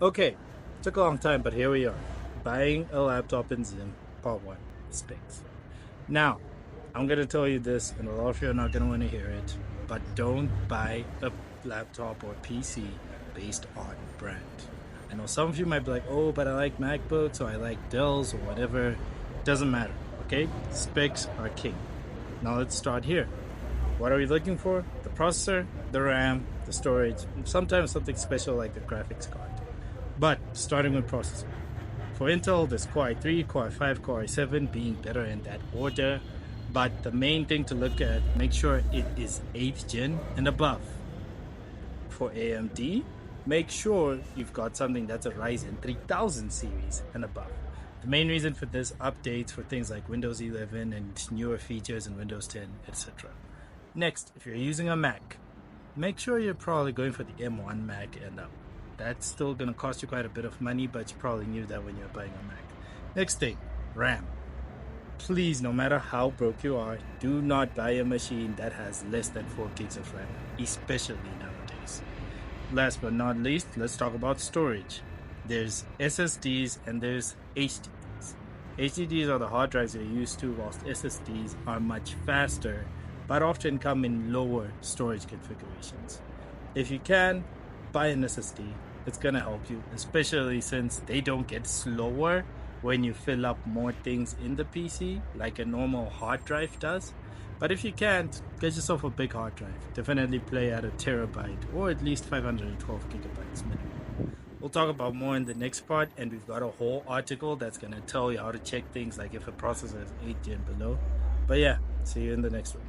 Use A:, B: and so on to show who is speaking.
A: Okay, took a long time, but here we are. Buying a laptop in Zim, part one, specs. Now, I'm gonna tell you this, and a lot of you are not gonna want to hear it, but don't buy a laptop or PC based on brand. I know some of you might be like, oh, but I like MacBooks or I like Dells or whatever. Doesn't matter, okay? Specs are king. Now let's start here. What are we looking for? The processor, the RAM, the storage, sometimes something special like the graphics card. But starting with processor. For Intel, there's Core i3, Core i5, Core i7 being better in that order. But the main thing to look at, make sure it is 8th gen and above. For AMD, make sure you've got something that's a Ryzen 3000 series and above. The main reason for this updates for things like Windows 11 and newer features in Windows 10, etc. Next, if you're using a Mac, make sure you're probably going for the M1 Mac and up. That's still going to cost you quite a bit of money, but you probably knew that when you're buying a Mac. Next thing, RAM. Please, no matter how broke you are, do not buy a machine that has less than 4 gigs of RAM, especially nowadays. Last but not least, let's talk about storage. There's SSDs and there's HDDs. HDDs are the hard drives you're used to, whilst SSDs are much faster, but often come in lower storage configurations. If you can, buy an SSD. It's gonna help you, especially since they don't get slower when you fill up more things in the PC like a normal hard drive does. But if you can't, get yourself a big hard drive. Definitely play at a terabyte or at least 512 gigabytes minimum. We'll talk about more in the next part, and we've got a whole article that's gonna tell you how to check things like if a processor is 8 gen below. But yeah, see you in the next one.